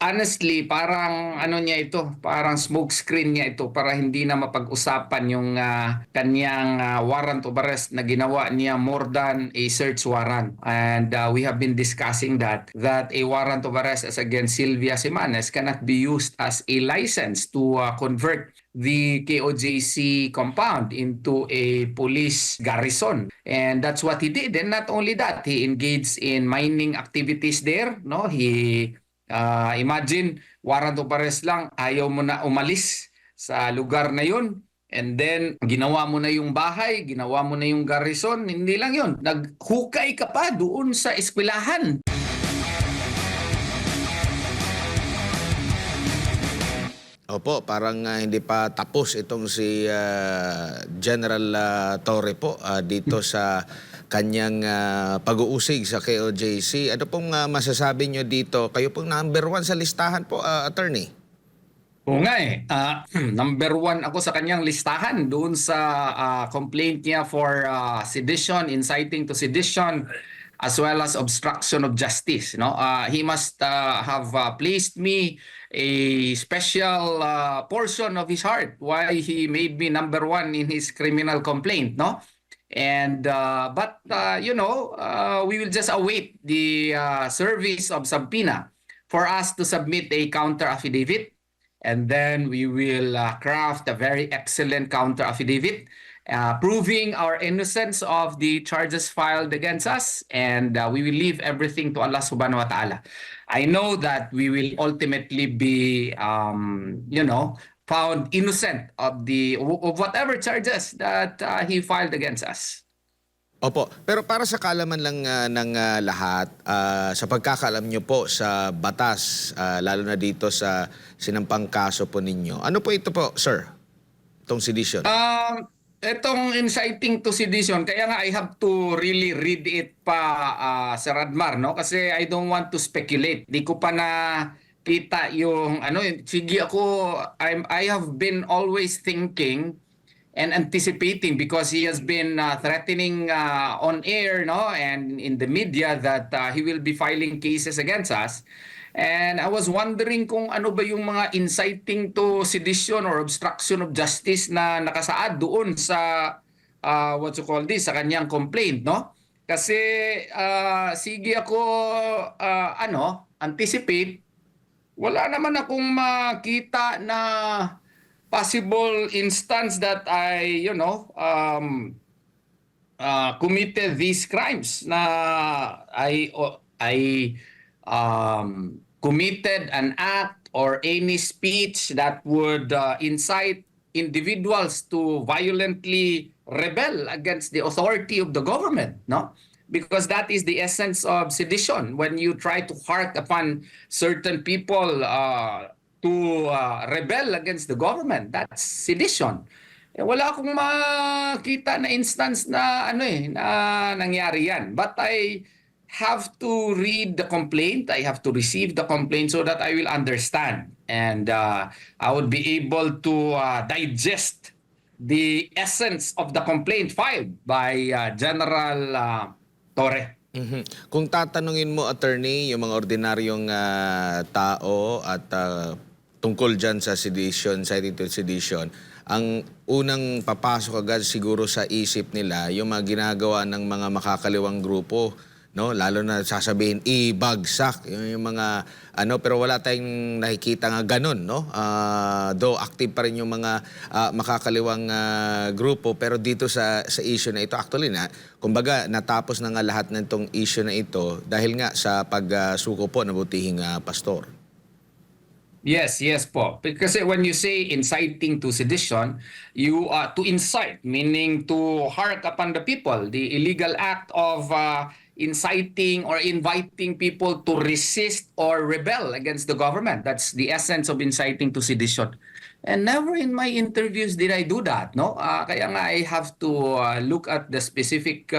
honestly, parang ano niya ito, parang smokescreen niya ito para hindi na mapag-usapan yung kanyang warrant of arrest na ginawa niya more than a search warrant. And we have been discussing that a warrant of arrest as against Sylvia Simanes cannot be used as a license to convert the KOJC compound into a police garrison. And that's what he did. And not only that, he engaged in mining activities there. No, imagine, warrant of arrest lang, ayaw mo na umalis sa lugar na yun. And then, ginawa mo na yung bahay, ginawa mo na yung garrison. Hindi lang yun, naghukay ka pa doon sa eskwelahan. Opo, parang hindi pa tapos itong si General Torre po dito sa kanyang pag-uusig sa KOJC. Ano pong masasabi nyo dito? Kayo pong number 1 sa listahan po, Attorney. Oo nga number 1 ako sa kanyang listahan doon sa complaint niya for sedition, inciting to sedition, as well as obstruction of justice. No, he must have placed me a special portion of his heart why he made me number 1 in his criminal complaint. No, and but we will just await the service of subpoena for us to submit a counter affidavit. And then we will craft a very excellent counter affidavit proving our innocence of the charges filed against us. And we will leave everything to Allah subhanahu wa ta'ala. I know that we will ultimately be, found innocent of whatever charges that he filed against us. Opo, pero para sa kaalaman lang ng lahat, sa pagkakaalam nyo po sa batas, lalo na dito sa sinampang kaso po ninyo, ano po ito po, sir? Itong sedition? Itong inciting to sedition, kaya nga I have to really read it pa, Sir Admar, no? Kasi I don't want to speculate. Di ko pa na kita yung, sige ako, I have been always thinking and anticipating because he has been threatening on air, no, and in the media that he will be filing cases against us. And I was wondering kung ano ba yung mga inciting to sedition or obstruction of justice na nakasaad doon sa sa kanyang complaint, no? Kasi sige ako anticipate, wala naman akong makita na possible instance that I, committed these crimes na I committed an act or any speech that would incite individuals to violently rebel against the authority of the government, no? Because that is the essence of sedition. When you try to hark upon certain people to rebel against the government, that's sedition. Wala akong makita na instance na na nangyari yan. But I have to read the complaint, I have to receive the complaint so that I will understand. And I would be able to digest the essence of the complaint filed by General Torre. Kung tatanungin mo, attorney, yung mga ordinaryong tao at tungkol dyan sa sedition, citing to sedition, ang unang papasok agad siguro sa isip nila yung mga ginagawa ng mga makakaliwang grupo, no? Lalo na sasabihin ibagsak yung mga pero wala tayong nakikita nga ganun, no? Though active pa rin yung mga makakaliwang grupo, pero dito sa issue na ito actually kumbaga natapos na nga lahat ng itong issue na ito dahil nga sa pagsuko po ng butihing pastor. Yes po. Because when you say inciting to sedition, you to incite, meaning to hark upon the people, the illegal act of inciting or inviting people to resist or rebel against the government. That's the essence of inciting to sedition. And never in my interviews did I do that, no? Kaya nga I have to look at the specific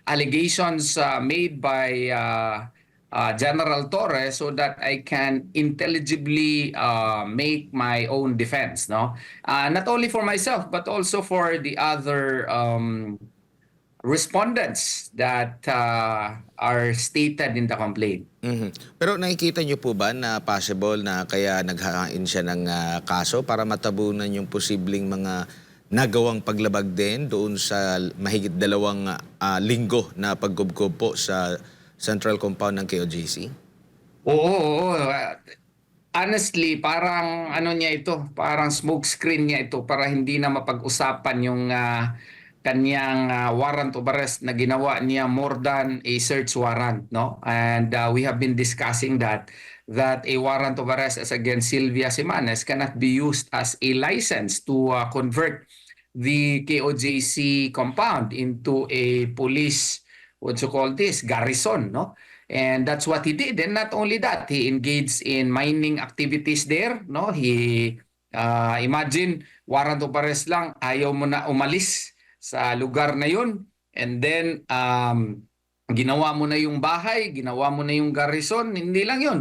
allegations made by General Torre so that I can intelligibly make my own defense, no? Not only for myself but also for the other respondents that are stated in the complaint. Pero nakikita niyo po ba na possible na kaya naghahain siya ng kaso para matabunan yung posibleng mga nagawang paglabag din doon sa mahigit 2 linggo na paggubgob po sa central compound ng KOJC? Oo. Honestly, parang ano niya ito, parang smokescreen niya ito para hindi na mapag-usapan yung kanyang warrant of arrest na ginawa niya more than a search warrant, no? And we have been discussing that a warrant of arrest as against Sylvia Simanes cannot be used as a license to convert the KOJC compound into a police, what you call this, garrison, no? And that's what he did. And not only that, he engaged in mining activities there, no? He imagine warrant of arrest lang, ayaw mo na umalis sa lugar na yun. And then ginawa mo na yung bahay, ginawa mo na yung garrison, hindi lang yun,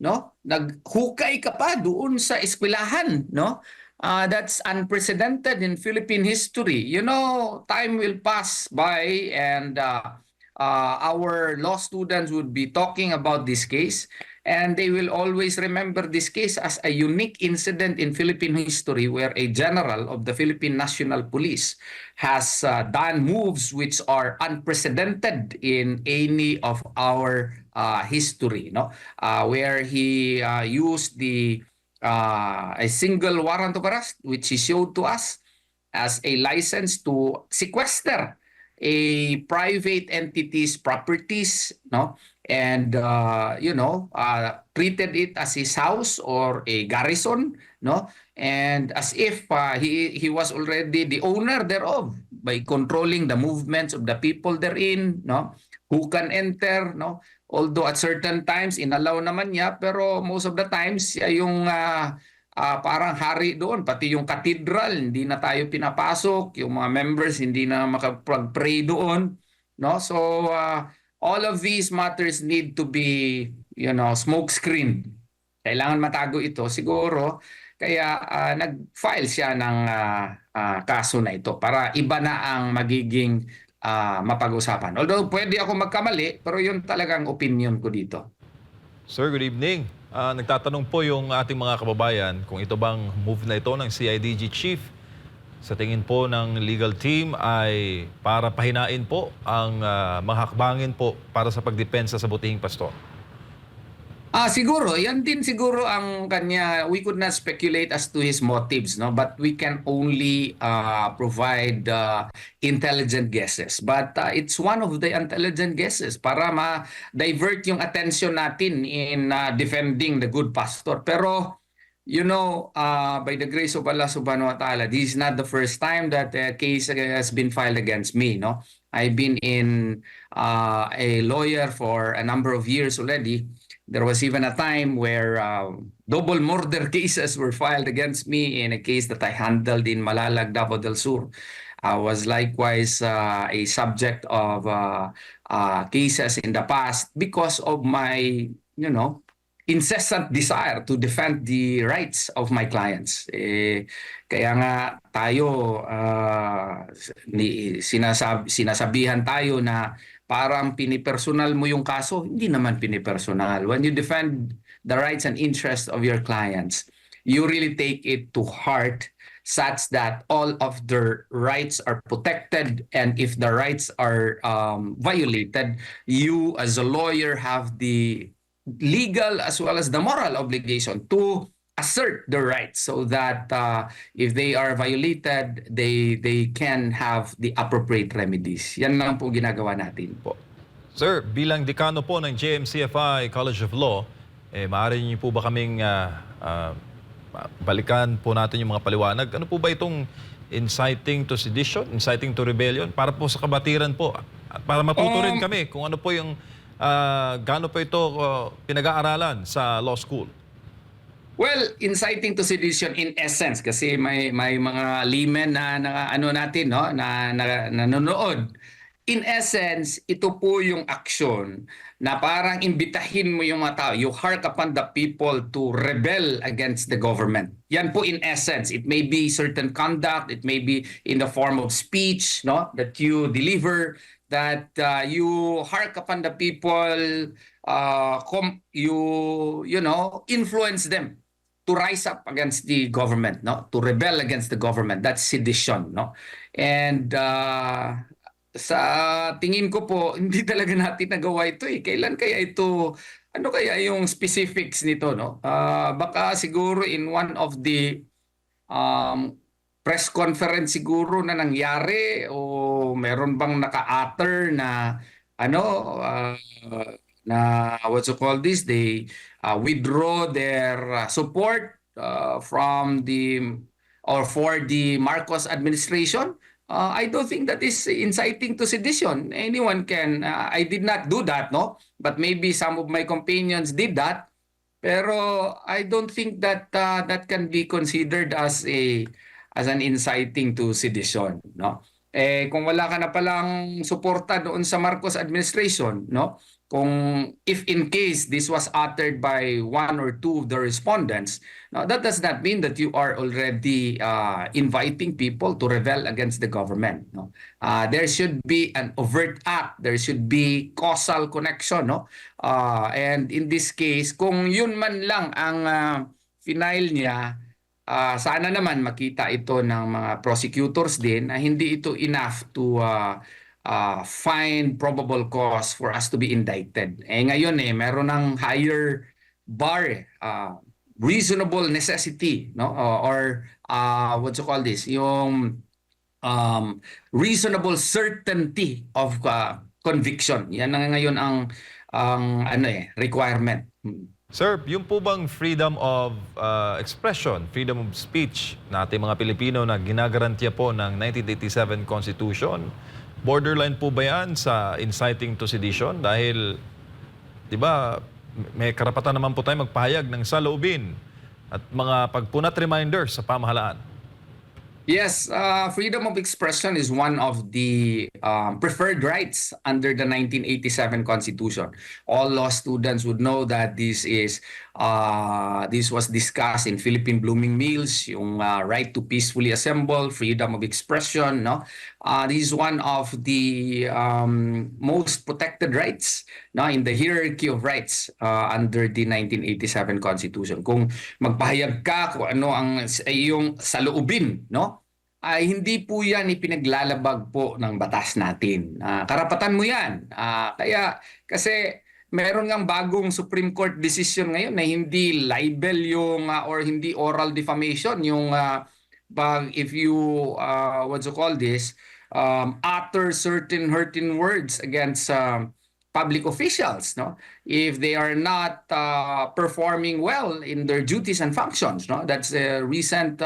no? Naghukay ka pa doon sa eskwelahan, no? That's unprecedented in Philippine history. You know, time will pass by and our law students would be talking about this case, and they will always remember this case as a unique incident in Philippine history where a general of the Philippine National Police has done moves which are unprecedented in any of our history, no? Where he used a single warrant of arrest, which he showed to us as a license to sequester a private entity's properties, no? And treated it as his house or a garrison, no? And as if he was already the owner thereof by controlling the movements of the people therein, no? Who can enter, no? Although at certain times inallow naman niya, pero most of the times siya yung parang hari doon, pati yung cathedral hindi na tayo pinapasok, yung mga members hindi na makapag-pray doon, no? So all of these matters need to be, smoke screen. Kailangan matago ito siguro, kaya nag-file siya ng kaso na ito para iba na ang magiging mapag-usapan. Although pwede ako magkamali, pero yun talagang opinion ko dito. Sir, good evening. Nagtatanong po yung ating mga kababayan kung ito bang move na ito ng CIDG Chief sa tingin po ng legal team ay para pahinain po ang mga hakbangin po para sa pagdepensa sa butihing pastor. Siguro, yan din siguro ang kanya, we could not speculate as to his motives, no? But we can only provide intelligent guesses. But it's one of the intelligent guesses para ma-divert yung attention natin in defending the good pastor. Pero, by the grace of Allah subhanahu wa ta'ala, this is not the first time that a case has been filed against me, no? I've been in a lawyer for a number of years already. There was even a time where double murder cases were filed against me in a case that I handled in Malalag, Davao del Sur. I was likewise a subject of cases in the past because of my, incessant desire to defend the rights of my clients. Kaya nga tayo, sinasabihan tayo na parang pinipersonal mo yung kaso. Hindi naman pinipersonal. When you defend the rights and interests of your clients, you really take it to heart such that all of their rights are protected, and if the rights are violated, you as a lawyer have the legal as well as the moral obligation to assert their rights so that if they are violated, they can have the appropriate remedies. Yan lang po ginagawa natin po. Sir, bilang dekano po ng JMCFI College of Law, maaari niyo po ba kaming balikan po natin yung mga paliwanag? Ano po ba itong inciting to sedition, inciting to rebellion? Para po sa kabatiran po, at para matuto rin kami kung ano po yung gaano po ito pinag-aaralan sa law school. Well, inciting to sedition in essence kasi may mga laymen na ano natin, no, na nanonood. in essence, ito po yung aksyon na parang imbitahin mo yung mga tao. You hark upon the people to rebel against the government. Yan po in essence. It may be certain conduct. It may be in the form of speech, no, that you deliver, that you hark upon the people, you know, influence them to rise up against the government, no, to rebel against the government. That's sedition, no. And sa tingin ko po, hindi talaga natin nagawa ito eh. Kailan kaya ito, ano kaya yung specifics nito, no? Baka siguro in one of the press conference siguro na nangyari, o meron bang naka-utter na ano, na what you call this, they withdraw their support from the or for the Marcos administration. I don't think that is inciting to sedition. Anyone can. I did not do that, no? But maybe some of my companions did that. Pero I don't think that that can be considered as an inciting to sedition, no? Kung wala ka na palang suporta doon sa Marcos administration, no? Kung if in case this was uttered by one or two of the respondents, no, that does not mean that you are already inviting people to rebel against the government, no? There should be an overt act, there should be causal connection, no? And in this case, kung yun man lang ang final niya, sana naman makita ito ng mga prosecutors din na hindi ito enough to find probable cause for us to be indicted. Ngayon meron ng higher bar, reasonable necessity, no? Or what you call this, yung reasonable certainty of conviction. Yan na ngayon ang requirement. Sir, yung po bang freedom of expression, freedom of speech na ating mga Pilipino na ginagarantiya po ng 1987 Constitution, borderline po ba yan sa inciting to sedition? Dahil, di ba, may karapatan naman po tayo magpahayag ng saloobin at mga pagpunat reminders sa pamahalaan. Yes, freedom of expression is one of the preferred rights under the 1987 Constitution. All law students would know that this was discussed in Philippine Blooming Mills, yung right to peacefully assemble, freedom of expression, no? This is one of the most protected rights, no, in the hierarchy of rights under the 1987 Constitution. Kung magpahayag ka kung ano ang iyong saloobin, no, ay hindi po yan ipinaglalabag po ng batas natin. Karapatan mo yan. Kaya kasi meron ngang bagong Supreme Court decision ngayon na hindi libel yung or hindi oral defamation yung if you what you call this, utter certain hurting words against public officials, no, if they are not performing well in their duties and functions, no. That's a recent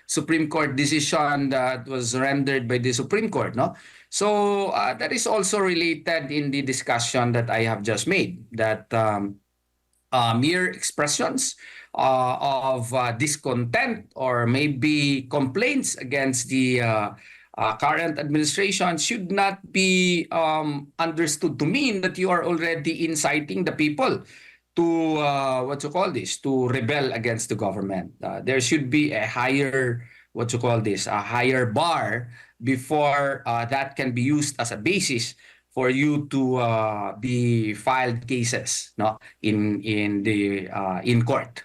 Supreme Court decision that was rendered by the Supreme Court, no. So that is also related in the discussion that I have just made, that mere expressions of discontent or maybe complaints against the current administration should not be understood to mean that you are already inciting the people to what you call this, to rebel against the government. There should be a higher what you call this, a higher bar before that can be used as a basis for you to be filed cases, no, in court.